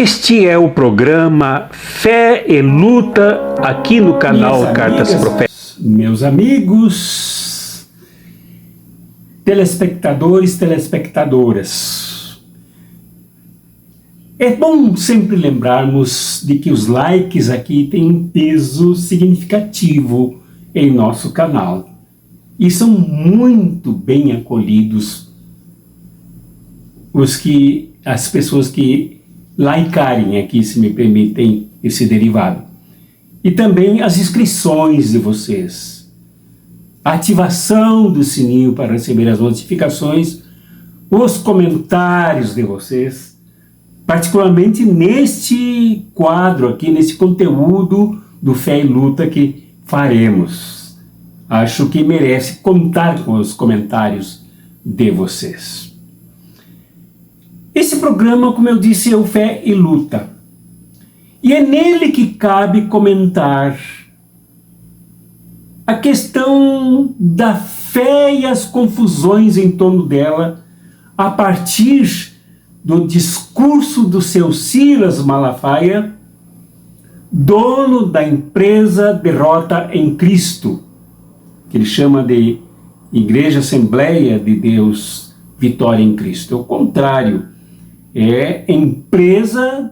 Este é o programa Fé e Luta aqui no canal Cartas Proféticas. Meus amigos, telespectadores, telespectadoras, é bom sempre lembrarmos de que os likes aqui têm um peso significativo em nosso canal e são muito bem acolhidos as pessoas que likearem aqui, se me permitem esse derivado. E também as inscrições de vocês, a ativação do sininho para receber as notificações, os comentários de vocês, particularmente neste quadro aqui, nesse conteúdo do Fé e Luta que faremos. Acho que merece contar com os comentários de vocês. Esse programa, como eu disse, é o Fé e Luta. E é nele que cabe comentar a questão da fé e as confusões em torno dela a partir do discurso do seu Silas Malafaia, dono da empresa Derrota em Cristo, que ele chama de Igreja Assembleia de Deus Vitória em Cristo. É o contrário. É empresa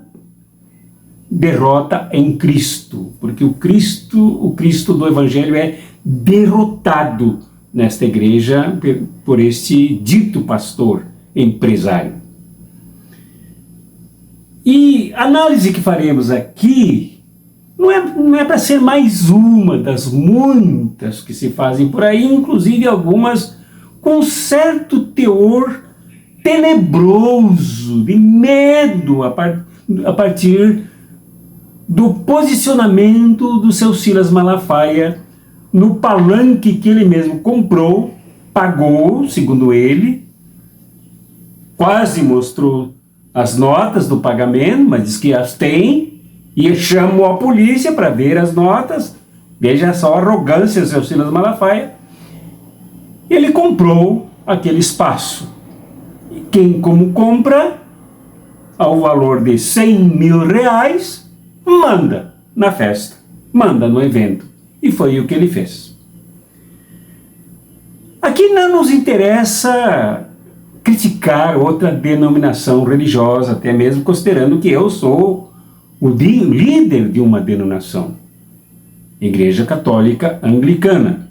derrota em Cristo, porque o Cristo do Evangelho é derrotado nesta igreja por este dito pastor empresário. E a análise que faremos aqui não é para ser mais uma das muitas que se fazem por aí, inclusive algumas com certo teor tenebroso, de medo, a partir do posicionamento do seu Silas Malafaia no palanque que ele mesmo comprou, pagou, segundo ele, quase mostrou as notas do pagamento, mas diz que as tem, e chamou a polícia para ver as notas. Veja só a arrogância do seu Silas Malafaia. Ele comprou aquele espaço. Quem como compra, ao valor de R$100.000, manda na festa, manda no evento. E foi o que ele fez. Aqui não nos interessa criticar outra denominação religiosa, até mesmo considerando que eu sou o líder de uma denominação, Igreja Católica Anglicana.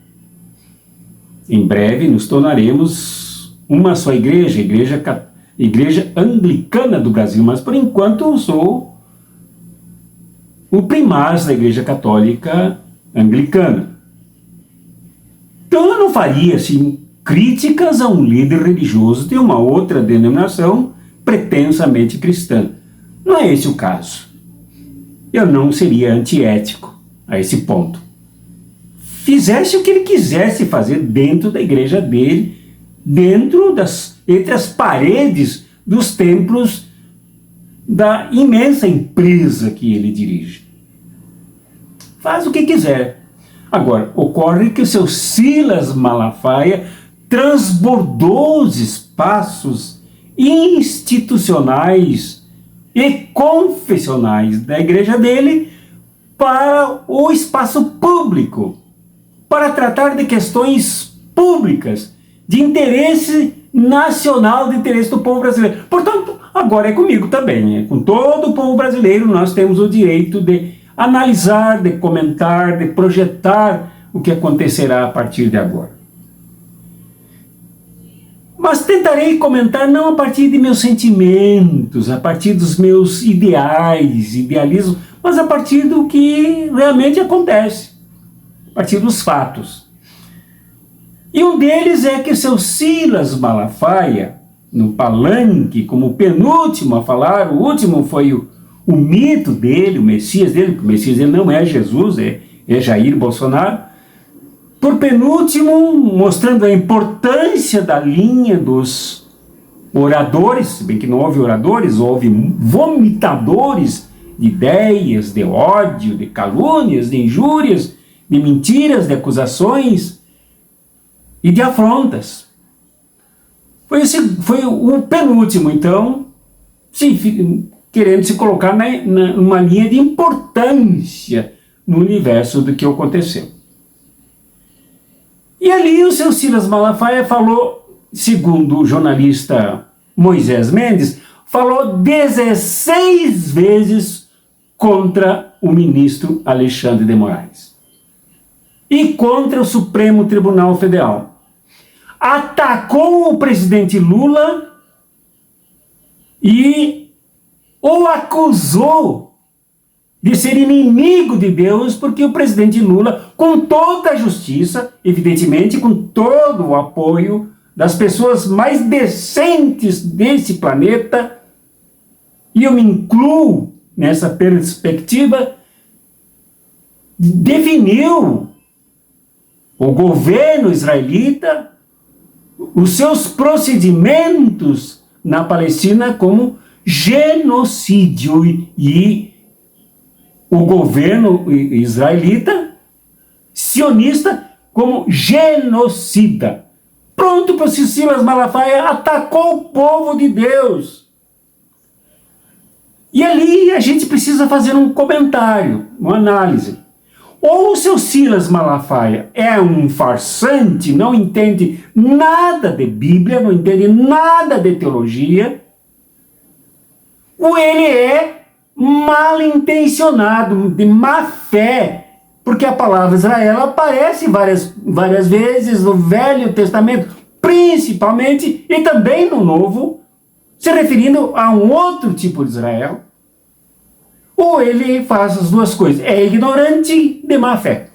Em breve nos tornaremos uma só igreja Anglicana do Brasil, mas por enquanto eu sou o primaz da Igreja Católica Anglicana. Então eu não faria assim críticas a um líder religioso de uma outra denominação pretensamente cristã. Não é esse o caso. Eu não seria antiético a esse ponto. Fizesse o que ele quisesse fazer dentro da igreja dele, entre as paredes dos templos da imensa empresa que ele dirige. Faz o que quiser. Agora, ocorre que o seu Silas Malafaia transbordou os espaços institucionais e confessionais da igreja dele para o espaço público, para tratar de questões públicas, de interesse nacional, de interesse do povo brasileiro. Portanto, agora é comigo também, com todo o povo brasileiro nós temos o direito de analisar, de comentar, de projetar o que acontecerá a partir de agora. Mas tentarei comentar não a partir de meus sentimentos, a partir dos meus idealismo, mas a partir do que realmente acontece, a partir dos fatos. E um deles é que seu Silas Malafaia, no palanque, como penúltimo a falar, o último foi o mito dele, o Messias dele, porque o Messias dele não é Jesus, é Jair Bolsonaro. Por penúltimo, mostrando a importância da linha dos oradores, se bem que não houve oradores, houve vomitadores de ideias, de ódio, de calúnias, de injúrias, de mentiras, de acusações e de afrontas. Foi o penúltimo, então, sim, querendo se colocar numa linha de importância no universo do que aconteceu. E ali o seu Silas Malafaia falou, segundo o jornalista Moisés Mendes, falou 16 vezes contra o ministro Alexandre de Moraes e contra o Supremo Tribunal Federal. Atacou o presidente Lula e o acusou de ser inimigo de Deus, porque o presidente Lula, com toda a justiça, evidentemente com todo o apoio das pessoas mais decentes desse planeta, e eu me incluo nessa perspectiva, definiu o governo israelita, os seus procedimentos na Palestina como genocídio, e o governo israelita, sionista, como genocida. Pronto, para Silas Malafaia atacou o povo de Deus. E ali a gente precisa fazer um comentário, uma análise. Ou o seu Silas Malafaia é um farsante, não entende nada de Bíblia, não entende nada de teologia, ou ele é mal intencionado, de má fé, porque a palavra Israel aparece várias vezes no Velho Testamento, principalmente, e também no Novo, se referindo a um outro tipo de Israel. Ou ele faz as duas coisas, é ignorante de má fé.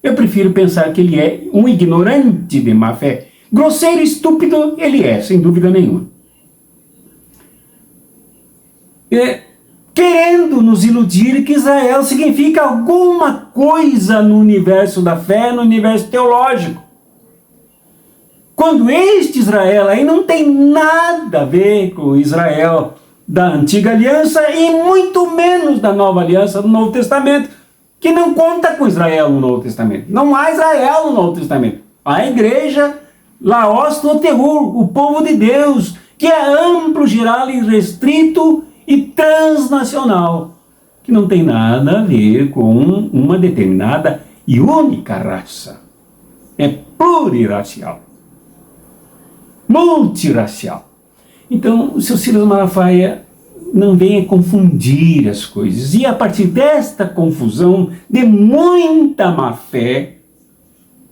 Eu prefiro pensar que ele é um ignorante de má fé. Grosseiro e estúpido ele é, sem dúvida nenhuma. Querendo nos iludir que Israel significa alguma coisa no universo da fé, no universo teológico. Quando este Israel aí não tem nada a ver com o Israel da Antiga Aliança e muito menos da Nova Aliança do Novo Testamento, que não conta com Israel no Novo Testamento. Não há Israel no Novo Testamento. Há a igreja, Laos no terror, o povo de Deus, que é amplo, geral e restrito e transnacional, que não tem nada a ver com uma determinada e única raça. É plurirracial, multirracial. Então, o seu Silas Malafaia não venha confundir as coisas. E a partir desta confusão, de muita má fé,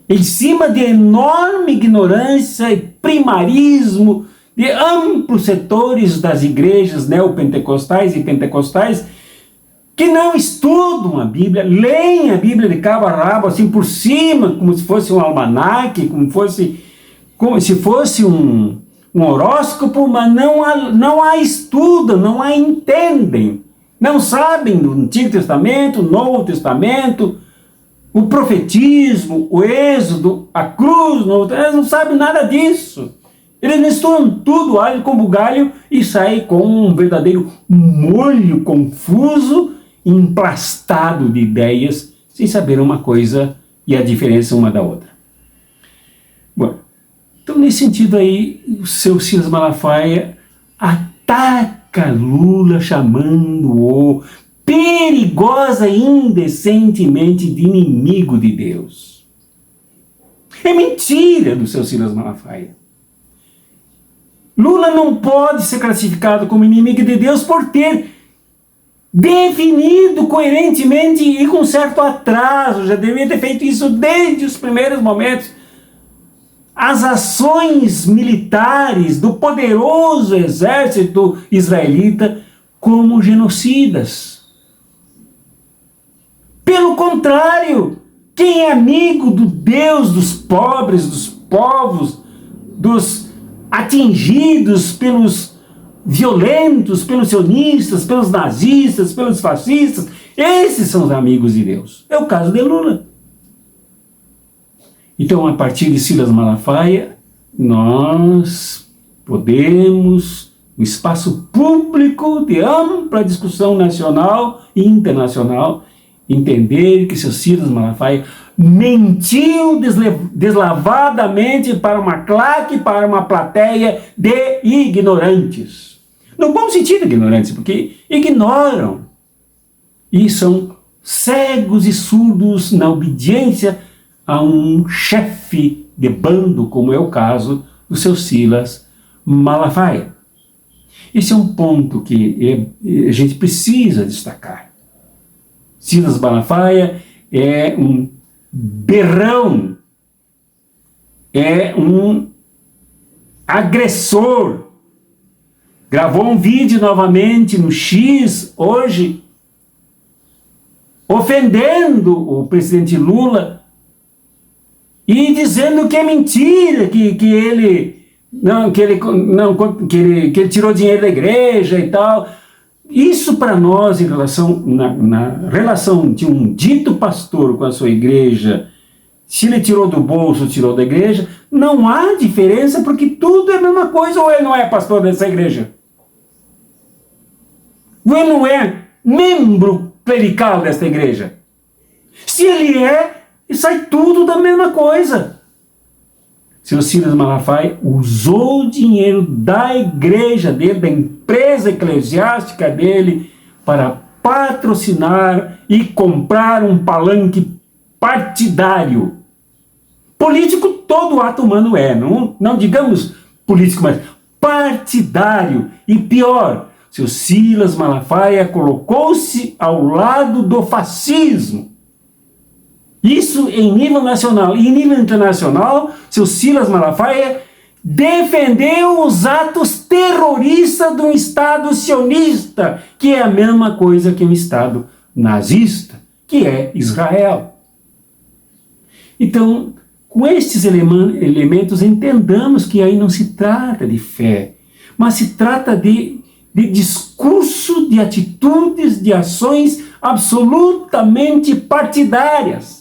em cima de enorme ignorância e primarismo de amplos setores das igrejas neopentecostais e pentecostais, que não estudam a Bíblia, leem a Bíblia de cabo a rabo, assim por cima, como se fosse um almanaque, como se fosse um horóscopo, mas não a estudam, não a entendem, não sabem do Antigo Testamento, Novo Testamento, o profetismo, o êxodo, a cruz, eles não sabem nada disso. Eles misturam tudo, alho com bugalho, e saem com um verdadeiro molho confuso, emplastado de ideias, sem saber uma coisa e a diferença uma da outra. Bom, então nesse sentido aí, o seu Silas Malafaia ataca Lula, chamando-o perigosa e indecentemente de inimigo de Deus. É mentira do seu Silas Malafaia. Lula não pode ser classificado como inimigo de Deus por ter definido coerentemente e com certo atraso, já deveria ter feito isso desde os primeiros momentos, as ações militares do poderoso exército israelita como genocidas. Pelo contrário, quem é amigo do Deus dos pobres, dos povos, dos atingidos pelos violentos, pelos sionistas, pelos nazistas, pelos fascistas, esses são os amigos de Deus. É o caso de Lula. Então, a partir de Silas Malafaia, nós podemos, no espaço público de ampla discussão nacional e internacional, entender que seu Silas Malafaia mentiu deslavadamente para uma claque, para uma plateia de ignorantes. No bom sentido, ignorantes, porque ignoram e são cegos e surdos na obediência a um chefe de bando, como é o caso do seu Silas Malafaia. Esse é um ponto que a gente precisa destacar. Silas Malafaia é um berrão, é um agressor. Gravou um vídeo novamente no X hoje, ofendendo o presidente Lula e dizendo que é mentira, que ele tirou dinheiro da igreja e tal. Isso para nós, na relação de um dito pastor com a sua igreja, se ele tirou do bolso ou tirou da igreja, não há diferença, porque tudo é a mesma coisa. Ou ele não é pastor dessa igreja? Ou ele não é membro clerical desta igreja? Se ele é, sai tudo da mesma coisa. Seu Silas Malafaia usou o dinheiro da igreja dele, da empresa eclesiástica dele, para patrocinar e comprar um palanque partidário. Político todo ato humano é, não digamos político, mas partidário. E pior, seu Silas Malafaia colocou-se ao lado do fascismo. Isso em nível nacional. E em nível internacional, seu Silas Malafaia defendeu os atos terroristas de um Estado sionista, que é a mesma coisa que um Estado nazista, que é Israel. Então, com estes elementos, entendamos que aí não se trata de fé, mas se trata de discurso, de atitudes, de ações absolutamente partidárias.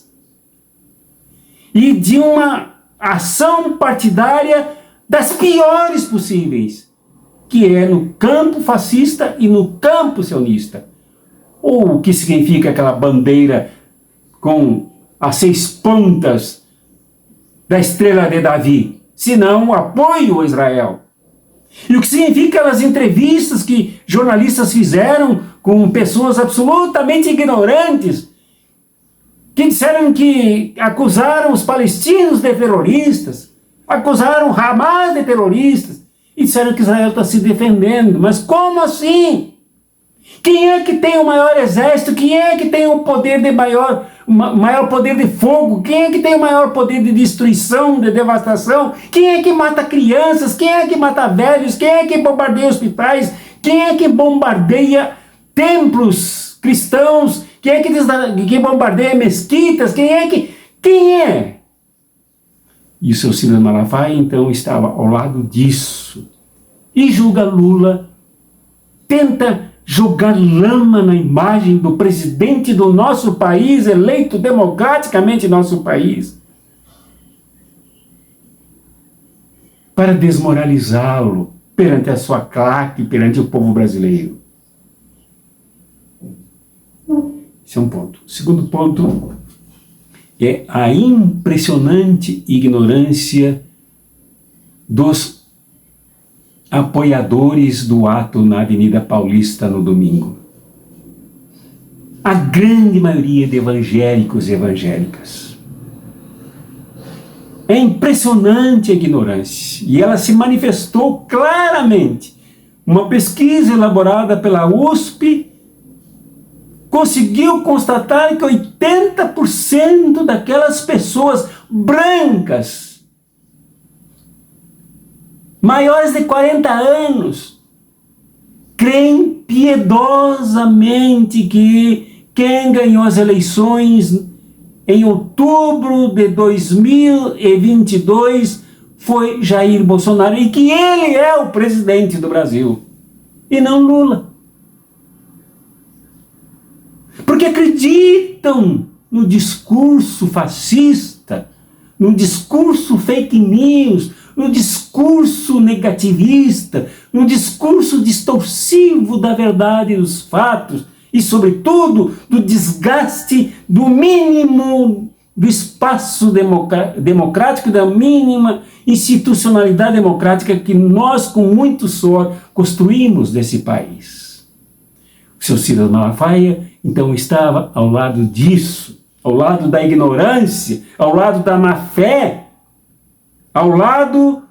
E de uma ação partidária das piores possíveis, que é no campo fascista e no campo sionista. Ou o que significa aquela bandeira com as 6 pontas da estrela de Davi, senão o apoio a Israel. E o que significa aquelas entrevistas que jornalistas fizeram com pessoas absolutamente ignorantes, que disseram que acusaram os palestinos de terroristas, acusaram Hamas de terroristas, e disseram que Israel está se defendendo. Mas como assim? Quem é que tem o maior exército? Quem é que tem o poder de maior poder de fogo? Quem é que tem o maior poder de destruição, de devastação? Quem é que mata crianças? Quem é que mata velhos? Quem é que bombardeia hospitais? Quem é que bombardeia templos cristãos? Quem é que bombardeia mesquitas? Quem é? E o seu Silas Malafaia, então, estava ao lado disso. E julga Lula, tenta jogar lama na imagem do presidente do nosso país, eleito democraticamente em nosso país, para desmoralizá-lo perante a sua claque, perante o povo brasileiro. Esse é um ponto. O segundo ponto é a impressionante ignorância dos apoiadores do ato na Avenida Paulista no domingo. A grande maioria de evangélicos e evangélicas. É impressionante a ignorância, e ela se manifestou claramente. Uma pesquisa elaborada pela USP conseguiu constatar que 80% daquelas pessoas brancas, maiores de 40 anos, creem piedosamente que quem ganhou as eleições em outubro de 2022 foi Jair Bolsonaro, e que ele é o presidente do Brasil, e não Lula. Porque acreditam no discurso fascista, no discurso fake news, no discurso negativista, no discurso distorsivo da verdade e dos fatos, e sobretudo do desgaste do mínimo do espaço democrático, da mínima institucionalidade democrática que nós, com muito suor, construímos desse país. O seu Silas Malafaia, então, estava ao lado disso, ao lado da ignorância, ao lado da má-fé, ao lado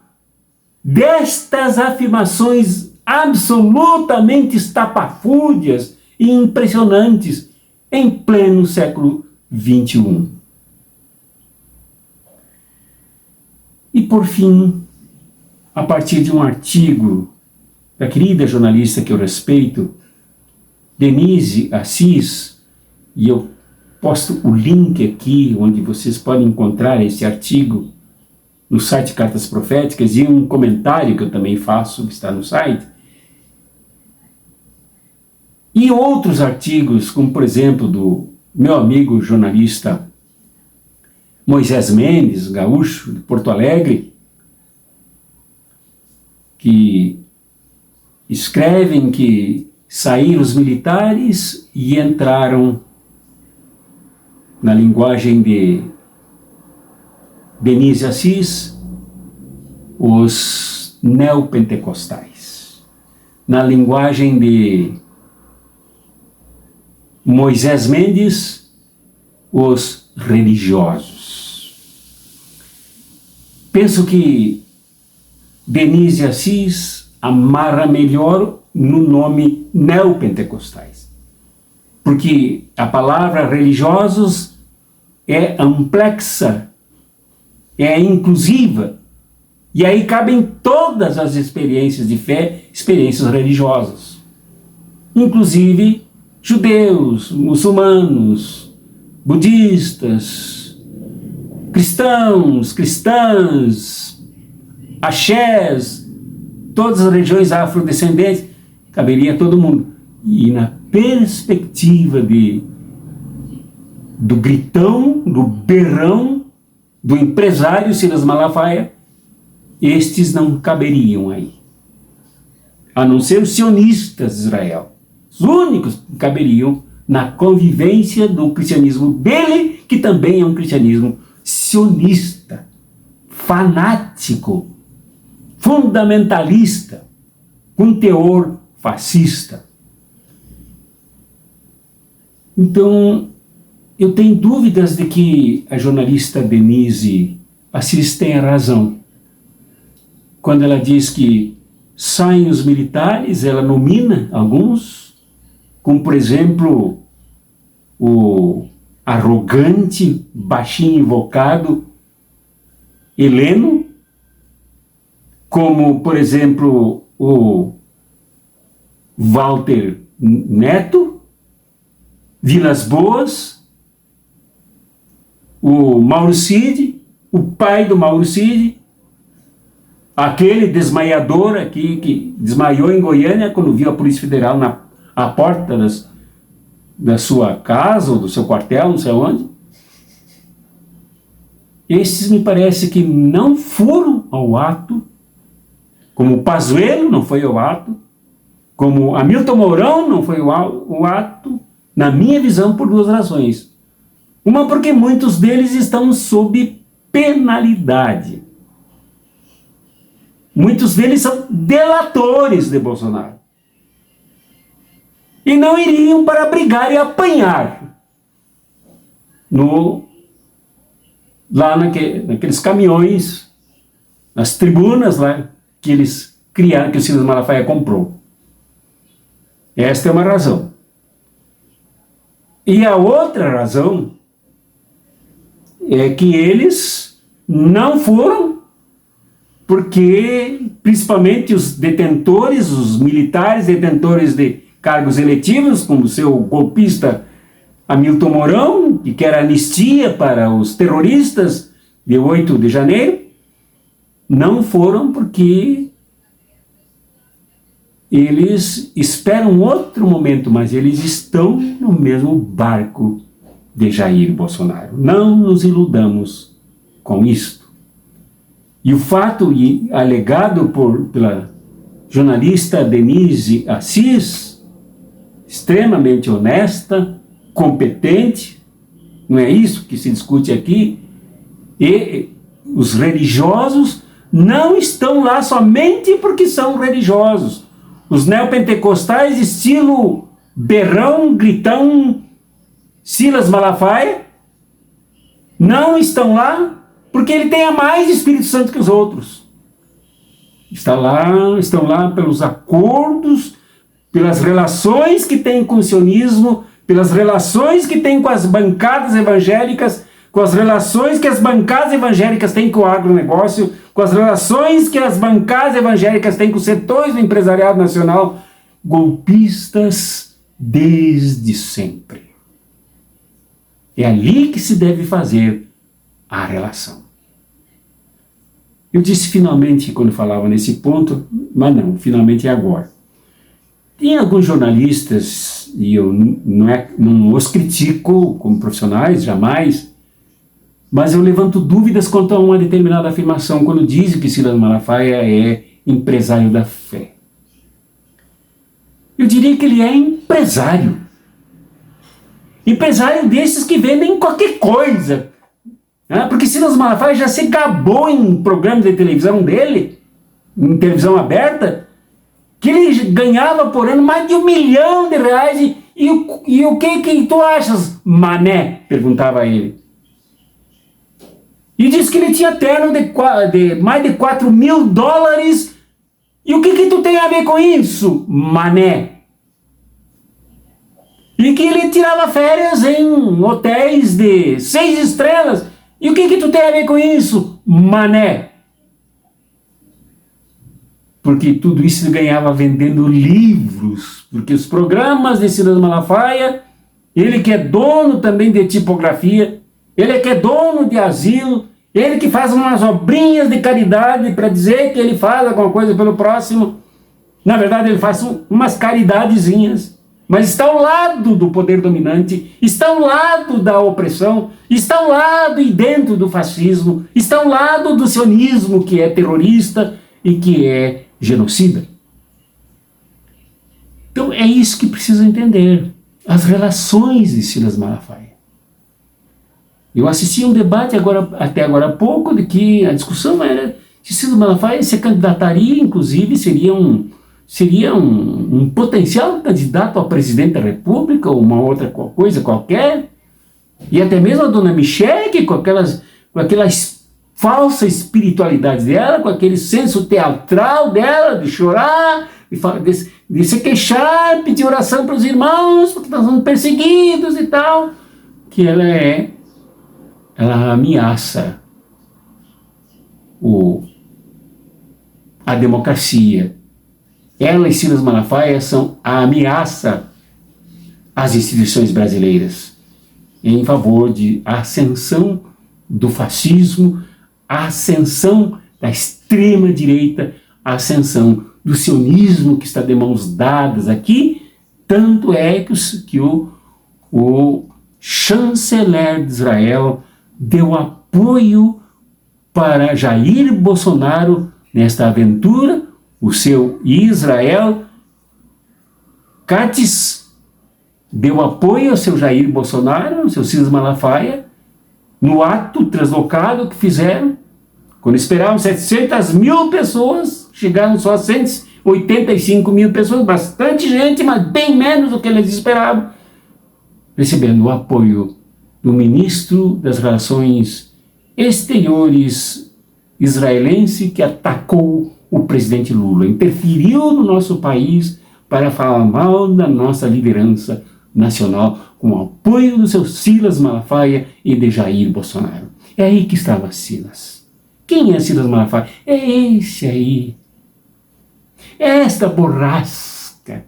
destas afirmações absolutamente estapafúrdias e impressionantes em pleno século XXI. E por fim, a partir de um artigo da querida jornalista que eu respeito, Denise Assis, e eu posto o link aqui onde vocês podem encontrar esse artigo no site Cartas Proféticas, e um comentário que eu também faço, que está no site, e outros artigos, como por exemplo do meu amigo jornalista Moisés Mendes, gaúcho, de Porto Alegre, que escrevem que saíram os militares e entraram, na linguagem de Denise Assis, os neopentecostais. Na linguagem de Moisés Mendes, os religiosos. Penso que Denise Assis amarra melhor no nome neopentecostais, porque a palavra religiosos é amplexa, é inclusiva, e aí cabem todas as experiências de fé, experiências religiosas, inclusive judeus, muçulmanos, budistas, cristãos, cristãs, axés, todas as religiões afrodescendentes, caberia todo mundo. E na perspectiva do gritão, do berrão, do empresário Silas Malafaia, estes não caberiam aí. A não ser os sionistas de Israel. Os únicos que caberiam na convivência do cristianismo dele, que também é um cristianismo sionista, fanático, fundamentalista, com teor fascista. Então, eu tenho dúvidas de que a jornalista Denise Assis tenha razão quando ela diz que saem os militares, ela nomina alguns, como por exemplo o arrogante, baixinho invocado Heleno, como por exemplo o Walter Neto, Vilas Boas, o Mauro Cid, o pai do Mauro Cid, aquele desmaiador aqui que desmaiou em Goiânia quando viu a Polícia Federal à porta da sua casa ou do seu quartel, não sei onde. Esses me parece que não foram ao ato, como o Pazuello não foi ao ato, como Hamilton Mourão não foi ao ato, na minha visão, por duas razões. Uma, porque muitos deles estão sob penalidade. Muitos deles são delatores de Bolsonaro. E não iriam para brigar e apanhar lá naqueles caminhões, nas tribunas lá que eles criaram, que o Silas Malafaia comprou. Esta é uma razão. E a outra razão é que eles não foram porque, principalmente os detentores, os militares detentores de cargos eletivos, como o seu golpista Hamilton Mourão, que quer anistia para os terroristas de 8 de janeiro, não foram porque eles esperam outro momento, mas eles estão no mesmo barco de Jair Bolsonaro. Não nos iludamos com isto. E o fato alegado pela jornalista Denise Assis, extremamente honesta, competente, Não é isso que se discute aqui? E os religiosos não estão lá somente porque são religiosos. Os neopentecostais, estilo berrão, gritão, Silas Malafaia, não estão lá porque ele tem a mais Espírito Santo que os outros. Estão lá pelos acordos, pelas relações que tem com o sionismo, pelas relações que tem com as bancadas evangélicas, com as relações que as bancadas evangélicas têm com o agronegócio, com as relações que as bancadas evangélicas têm com os setores do empresariado nacional, golpistas desde sempre. É ali que se deve fazer a relação. Eu disse finalmente quando falava nesse ponto, mas não, finalmente é agora. Tem alguns jornalistas, e eu não os critico como profissionais, jamais, mas eu levanto dúvidas quanto a uma determinada afirmação, quando dizem que Silas Malafaia é empresário da fé. Eu diria que ele é empresário. Empresário desses que vendem qualquer coisa. Porque Silas Malafaia já se gabou em programas de televisão dele, em televisão aberta, que ele ganhava por ano mais de R$1 milhão. E o que tu achas, mané? Perguntava ele. E disse que ele tinha terno de mais de $4 mil. E o que tu tem a ver com isso, mané? E que ele tirava férias em hotéis de 6 estrelas. E o que tu tem a ver com isso, mané? Porque tudo isso ele ganhava vendendo livros. Porque os programas de Silas Malafaia, ele que é dono também de tipografia, ele que é dono de asilo, ele que faz umas obrinhas de caridade para dizer que ele faz alguma coisa pelo próximo. Na verdade, ele faz umas caridadezinhas. Mas está ao lado do poder dominante, está ao lado da opressão, está ao lado e dentro do fascismo, está ao lado do sionismo, que é terrorista e que é genocida. Então é isso que precisa entender, as relações de Silas Malafaia. Eu assisti a um debate até agora há pouco, de que a discussão era se Silas Malafaia se candidataria, inclusive seria um potencial candidato a presidente da República, ou uma outra coisa qualquer, e até mesmo a dona Michele, com aquela falsa espiritualidade dela, com aquele senso teatral dela, de chorar, de se queixar, pedir oração para os irmãos, porque estão sendo perseguidos e tal, que ela ameaça a democracia. Ela e Silas Malafaia são a ameaça às instituições brasileiras em favor de ascensão do fascismo, a ascensão da extrema-direita, a ascensão do sionismo que está de mãos dadas aqui. Tanto é que o chanceler de Israel deu apoio para Jair Bolsonaro nesta aventura. O seu Israel Katz deu apoio ao seu Jair Bolsonaro, ao seu Silas Malafaia, no ato translocado que fizeram. Quando esperavam 700 mil pessoas, chegaram só a 185 mil pessoas, bastante gente, mas bem menos do que eles esperavam, recebendo o apoio do ministro das Relações Exteriores israelense, que atacou o presidente Lula, interferiu no nosso país para falar mal da nossa liderança nacional, com o apoio do seu Silas Malafaia e de Jair Bolsonaro. É aí que estava Silas. Quem é Silas Malafaia? É esse aí. É esta borrasca.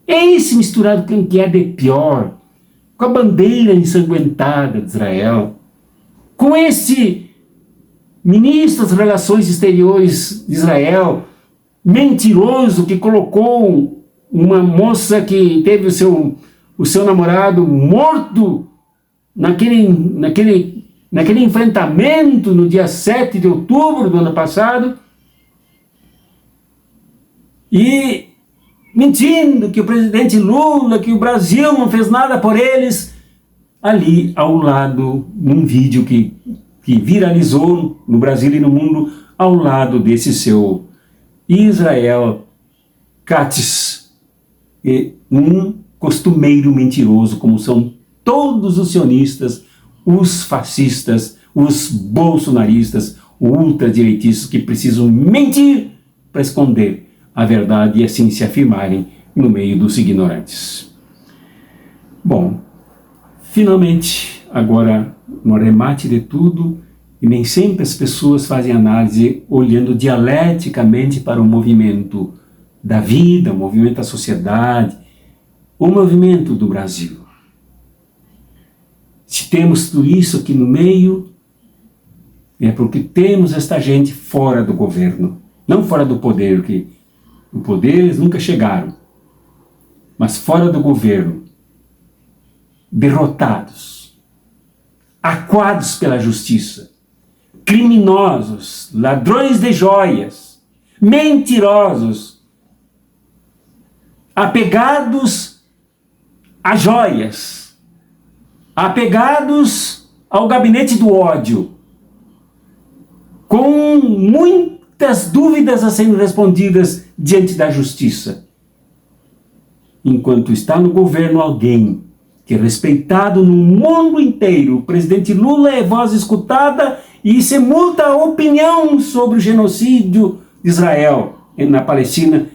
É esse misturado com o que é de pior, com a bandeira ensanguentada de Israel, com esse ministro das Relações Exteriores de Israel, mentiroso, que colocou uma moça que teve o seu namorado morto naquele enfrentamento no dia 7 de outubro do ano passado, e mentindo que o presidente Lula, que o Brasil não fez nada por eles, ali ao lado, num vídeo que viralizou no Brasil e no mundo, ao lado desse seu Israel Katz, um costumeiro mentiroso, como são todos os sionistas, os fascistas, os bolsonaristas, os ultradireitistas que precisam mentir para esconder a verdade e assim se afirmarem no meio dos ignorantes. Bom, finalmente, agora no arremate de tudo, e nem sempre as pessoas fazem análise olhando dialeticamente para o movimento da vida, o movimento da sociedade, o movimento do Brasil. Se temos tudo isso aqui no meio, é porque temos esta gente fora do governo, não fora do poder, que no poder eles nunca chegaram, mas fora do governo, derrotados, acuados pela justiça, criminosos, ladrões de joias, mentirosos, apegados a joias, apegados ao gabinete do ódio, com muitas dúvidas a serem respondidas diante da justiça. Enquanto está no governo alguém que é respeitado no mundo inteiro, o presidente Lula é voz escutada e se multa a opinião sobre o genocídio de Israel na Palestina,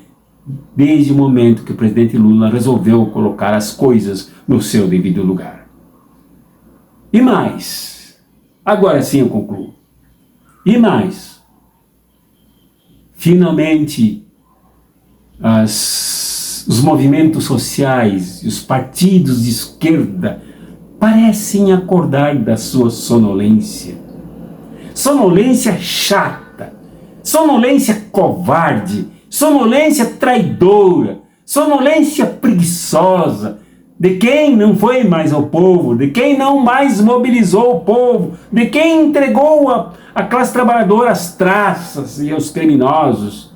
desde o momento que o presidente Lula resolveu colocar as coisas no seu devido lugar. E mais, agora sim eu concluo, e mais, finalmente os movimentos sociais e os partidos de esquerda parecem acordar da sua sonolência. Sonolência chata, sonolência covarde, sonolência traidora, sonolência preguiçosa, de quem não foi mais ao povo, de quem não mais mobilizou o povo, de quem entregou a classe trabalhadora às traças e aos criminosos.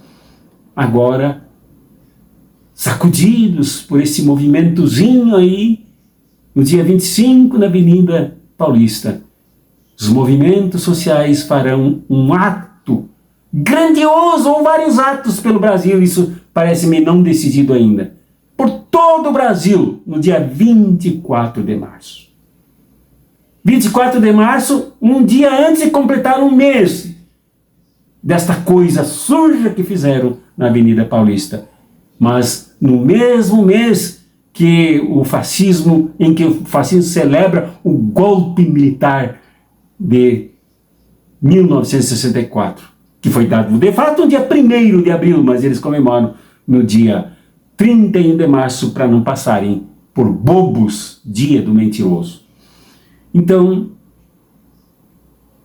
Agora, sacudidos por esse movimentozinho aí, no dia 25 na Avenida Paulista, os movimentos sociais farão um ato grandioso, ou vários atos pelo Brasil, isso parece-me não decidido ainda, por todo o Brasil, no dia 24 de março. 24 de março, um dia antes de completar um mês desta coisa suja que fizeram na Avenida Paulista. Mas no mesmo mês que em que o fascismo celebra o golpe militar de 1964, que foi dado de fato no dia 1º de abril, mas eles comemoram no dia 31 de março para não passarem por bobos, dia do mentiroso. Então,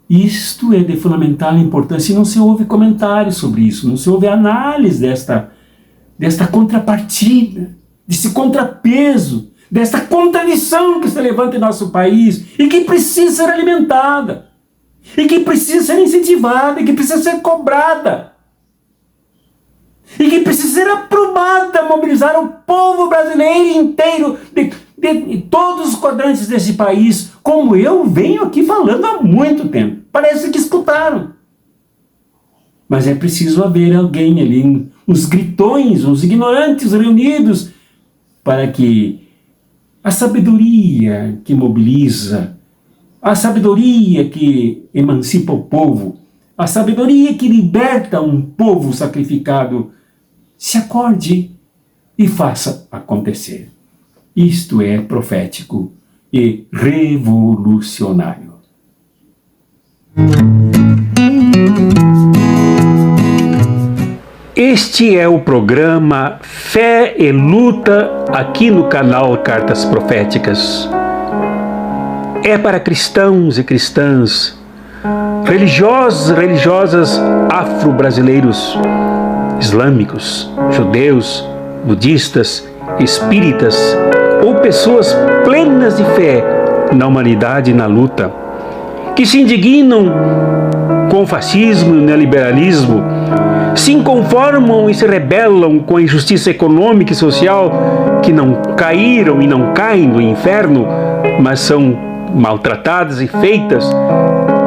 isto é de fundamental importância e não se ouve comentário sobre isso, não se ouve análise desta contrapartida, desse contrapeso, desta contradição que se levanta em nosso país e que precisa ser alimentada, e que precisa ser incentivada, e que precisa ser cobrada, e que precisa ser aprovada, mobilizar o povo brasileiro inteiro, de todos os quadrantes desse país, como eu venho aqui falando há muito tempo. Parece que escutaram. Mas é preciso haver alguém ali, uns gritões, uns ignorantes reunidos, para que a sabedoria que mobiliza, a sabedoria que emancipa o povo, a sabedoria que liberta um povo sacrificado, se acorde e faça acontecer. Isto é profético e revolucionário. Este é o programa Fé e Luta aqui no canal Cartas Proféticas. É para cristãos e cristãs, religiosos e religiosas afro-brasileiros, islâmicos, judeus, budistas, espíritas ou pessoas plenas de fé na humanidade e na luta, que se indignam com o fascismo e o neoliberalismo, se inconformam e se rebelam com a injustiça econômica e social, que não caíram e não caem do inferno, mas são maltratadas e feitas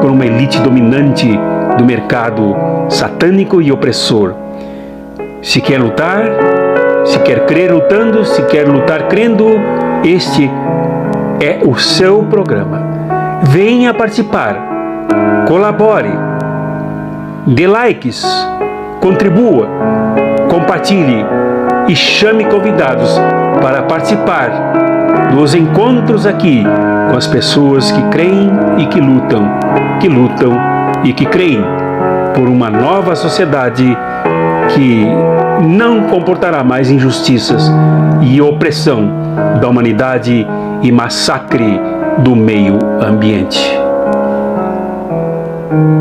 por uma elite dominante do mercado satânico e opressor. Se quer lutar, se quer crer lutando, se quer lutar crendo, este é o seu programa. Venha participar, colabore, dê likes, contribua, compartilhe e chame convidados para participar dos encontros aqui com as pessoas que creem e que lutam e que creem por uma nova sociedade que não comportará mais injustiças e opressão da humanidade e massacre do meio ambiente.